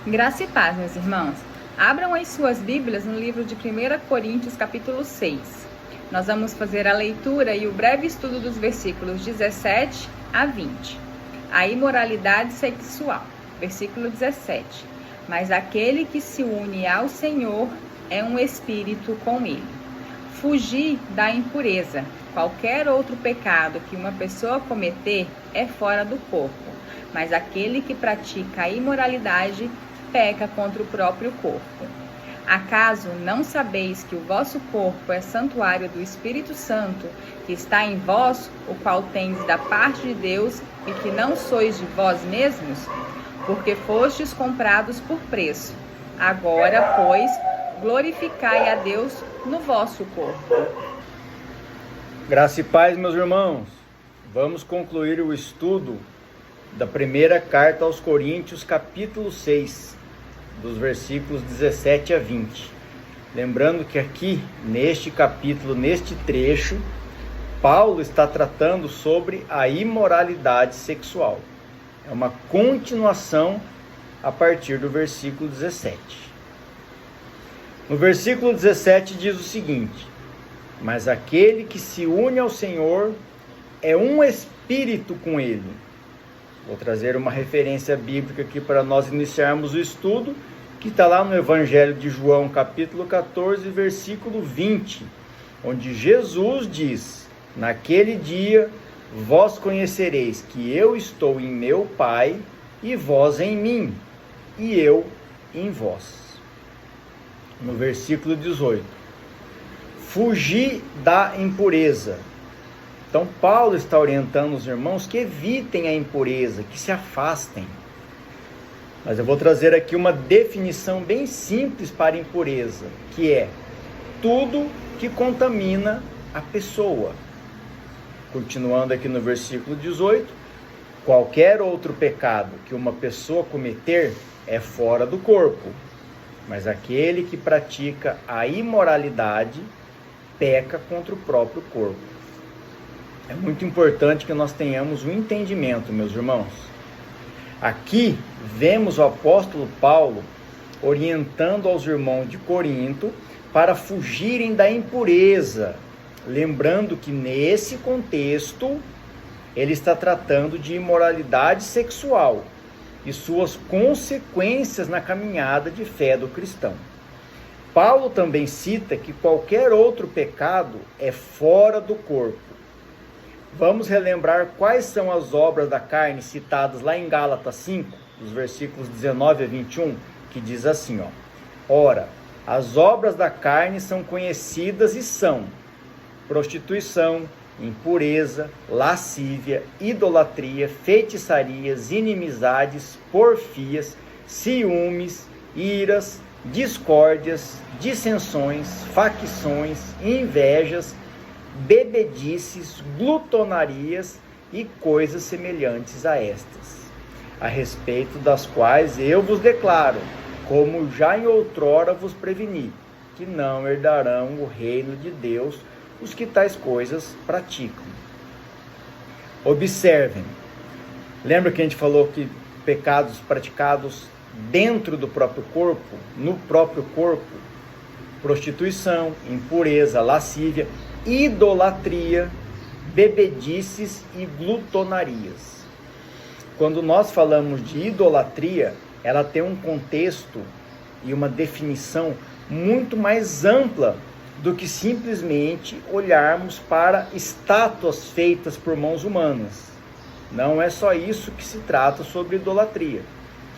Graça e paz, meus irmãos. Abram as suas Bíblias no livro de 1 Coríntios, capítulo 6. Nós vamos fazer a leitura e o breve estudo dos versículos 17 a 20. A imoralidade sexual, versículo 17. Mas aquele que se une ao Senhor é um espírito com ele. Fugir da impureza. Qualquer outro pecado que uma pessoa cometer é fora do corpo, mas aquele que pratica a imoralidade peca contra o próprio corpo. Acaso não sabeis que o vosso corpo é santuário do Espírito Santo, que está em vós, o qual tendes da parte de Deus, e que não sois de vós mesmos? Porque fostes comprados por preço. Agora, pois, glorificai a Deus no vosso corpo. Graça e paz, meus irmãos. Vamos concluir o estudo da primeira carta aos Coríntios, capítulo 6, dos versículos 17 a 20. Lembrando que aqui, neste capítulo, neste trecho, Paulo está tratando sobre a imoralidade sexual. É uma continuação a partir do versículo 17. No versículo 17 diz o seguinte: mas aquele que se une ao Senhor é um espírito com ele. Vou trazer uma referência bíblica aqui para nós iniciarmos o estudo, que está lá no Evangelho de João, capítulo 14, versículo 20, onde Jesus diz: naquele dia vós conhecereis que eu estou em meu Pai, e vós em mim, e eu em vós. No versículo 18, fugir da impureza. Então Paulo está orientando os irmãos que evitem a impureza, que se afastem. Mas eu vou trazer aqui uma definição bem simples para impureza, que é tudo que contamina a pessoa. Continuando aqui no versículo 18, qualquer outro pecado que uma pessoa cometer é fora do corpo, mas aquele que pratica a imoralidade peca contra o próprio corpo. É muito importante que nós tenhamos um entendimento, meus irmãos. Aqui vemos o apóstolo Paulo orientando aos irmãos de Corinto para fugirem da impureza. Lembrando que nesse contexto ele está tratando de imoralidade sexual e suas consequências na caminhada de fé do cristão. Paulo também cita que qualquer outro pecado é fora do corpo. Vamos relembrar quais são as obras da carne citadas lá em Gálatas 5, dos versículos 19 a 21, que diz assim, ora, as obras da carne são conhecidas e são prostituição, impureza, lascívia, idolatria, feitiçarias, inimizades, porfias, ciúmes, iras, discórdias, dissensões, facções, invejas, bebedices, glutonarias e coisas semelhantes a estas, a respeito das quais eu vos declaro, como já em outrora vos preveni, que não herdarão o reino de Deus os que tais coisas praticam. Observem, lembra que a gente falou que pecados praticados dentro do próprio corpo, no próprio corpo, prostituição, impureza, lascívia, idolatria, bebedices e glutonarias. Quando nós falamos de idolatria, ela tem um contexto e uma definição muito mais ampla do que simplesmente olharmos para estátuas feitas por mãos humanas. Não é só isso que se trata sobre idolatria,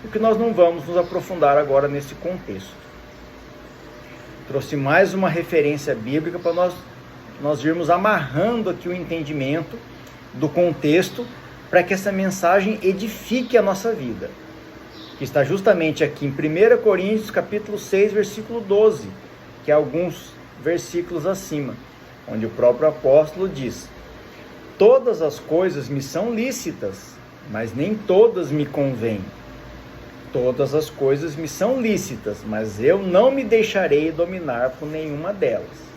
o que nós não vamos nos aprofundar agora nesse contexto. Trouxe mais uma referência bíblica para nós irmos amarrando aqui o entendimento do contexto para que essa mensagem edifique a nossa vida, que está justamente aqui em 1 Coríntios capítulo 6, versículo 12, que é alguns versículos acima, onde o próprio apóstolo diz: todas as coisas me são lícitas, mas nem todas me convêm. Todas as coisas me são lícitas, mas eu não me deixarei dominar por nenhuma delas.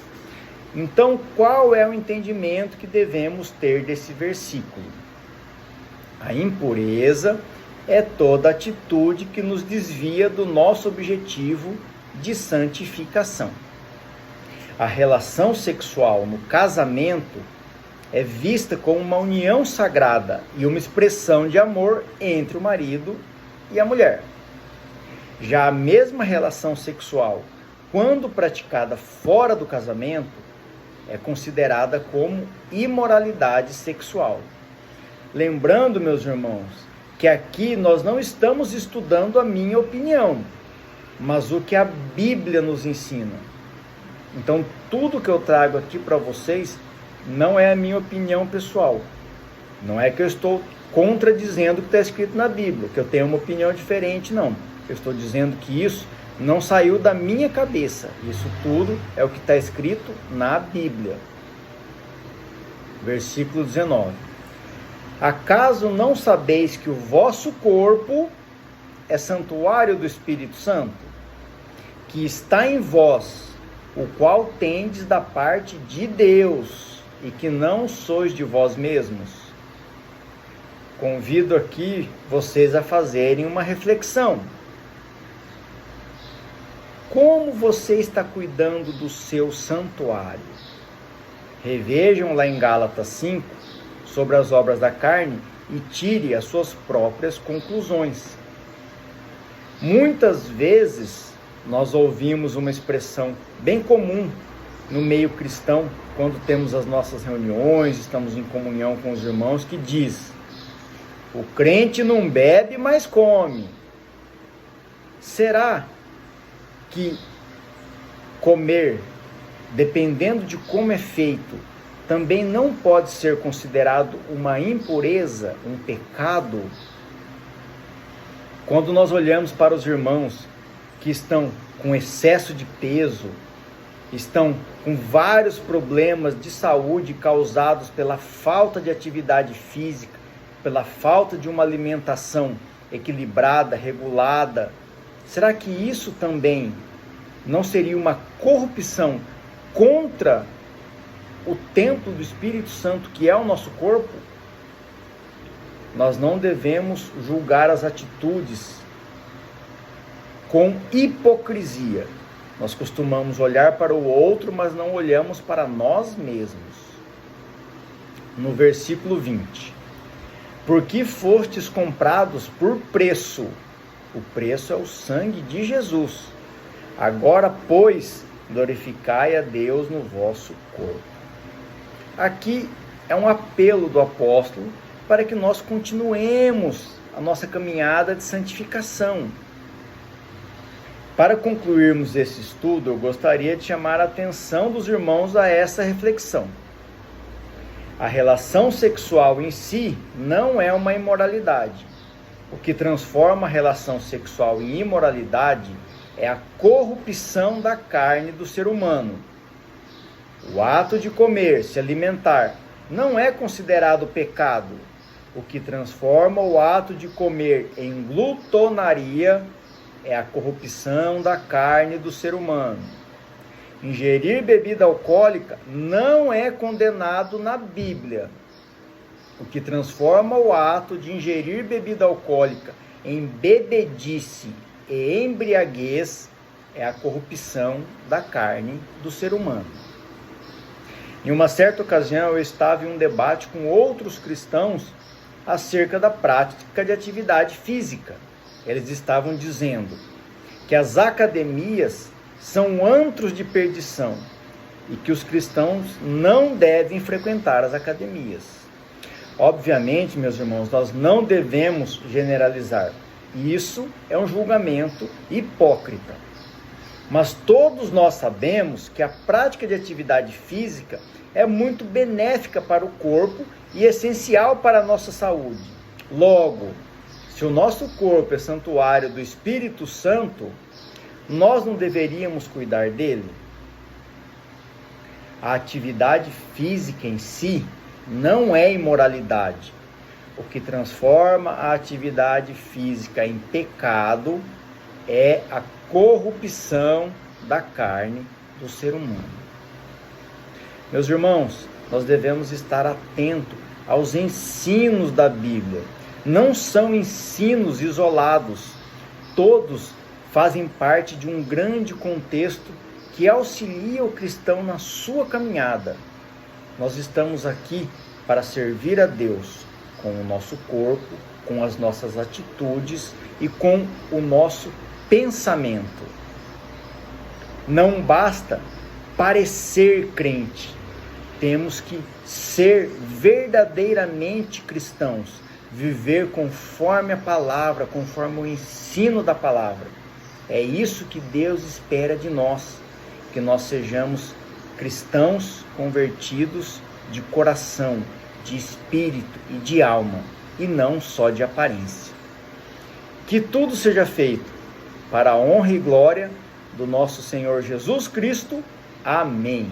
Então, qual é o entendimento que devemos ter desse versículo? A impureza é toda atitude que nos desvia do nosso objetivo de santificação. A relação sexual no casamento é vista como uma união sagrada e uma expressão de amor entre o marido e a mulher. Já a mesma relação sexual, quando praticada fora do casamento, é considerada como imoralidade sexual. Lembrando, meus irmãos, que aqui nós não estamos estudando a minha opinião, mas o que a Bíblia nos ensina. Então, tudo que eu trago aqui para vocês não é a minha opinião pessoal. Não é que eu estou contradizendo o que está escrito na Bíblia, que eu tenho uma opinião diferente, não. Eu estou dizendo que isso não saiu da minha cabeça. Isso tudo é o que está escrito na Bíblia. Versículo 19. Acaso não sabeis que o vosso corpo é santuário do Espírito Santo, que está em vós, o qual tendes da parte de Deus, e que não sois de vós mesmos? Convido aqui vocês a fazerem uma reflexão. Como você está cuidando do seu santuário? Revejam lá em Gálatas 5 sobre as obras da carne e tire as suas próprias conclusões. Muitas vezes nós ouvimos uma expressão bem comum no meio cristão, quando temos as nossas reuniões, estamos em comunhão com os irmãos, que diz: o crente não bebe, mas come. Será que comer, dependendo de como é feito, também não pode ser considerado uma impureza, um pecado? Quando nós olhamos para os irmãos que estão com excesso de peso, estão com vários problemas de saúde causados pela falta de atividade física, pela falta de uma alimentação equilibrada, regulada, será que isso também não seria uma corrupção contra o templo do Espírito Santo, que é o nosso corpo? Nós não devemos julgar as atitudes com hipocrisia. Nós costumamos olhar para o outro, mas não olhamos para nós mesmos. No versículo 20. Porque fostes comprados por preço. O preço é o sangue de Jesus. Agora, pois, glorificai a Deus no vosso corpo. Aqui é um apelo do apóstolo para que nós continuemos a nossa caminhada de santificação. Para concluirmos esse estudo, eu gostaria de chamar a atenção dos irmãos a essa reflexão. A relação sexual em si não é uma imoralidade. O que transforma a relação sexual em imoralidade é a corrupção da carne do ser humano. O ato de comer, se alimentar, não é considerado pecado. O que transforma o ato de comer em glutonaria é a corrupção da carne do ser humano. Ingerir bebida alcoólica não é condenado na Bíblia. O que transforma o ato de ingerir bebida alcoólica em bebedice e embriaguez é a corrupção da carne do ser humano. Em uma certa ocasião, eu estava em um debate com outros cristãos acerca da prática de atividade física. Eles estavam dizendo que as academias são antros de perdição e que os cristãos não devem frequentar as academias. Obviamente, meus irmãos, nós não devemos generalizar. Isso é um julgamento hipócrita. Mas todos nós sabemos que a prática de atividade física é muito benéfica para o corpo e essencial para a nossa saúde. Logo, se o nosso corpo é santuário do Espírito Santo, nós não deveríamos cuidar dele? A atividade física em si não é imoralidade. O que transforma a atividade física em pecado é a corrupção da carne do ser humano. Meus irmãos, nós devemos estar atentos aos ensinos da Bíblia. Não são ensinos isolados, todos fazem parte de um grande contexto que auxilia o cristão na sua caminhada. Nós estamos aqui para servir a Deus com o nosso corpo, com as nossas atitudes e com o nosso pensamento. Não basta parecer crente, temos que ser verdadeiramente cristãos, viver conforme a palavra, conforme o ensino da palavra. É isso que Deus espera de nós, que nós sejamos cristãos convertidos de coração, de espírito e de alma, e não só de aparência. Que tudo seja feito para a honra e glória do nosso Senhor Jesus Cristo. Amém.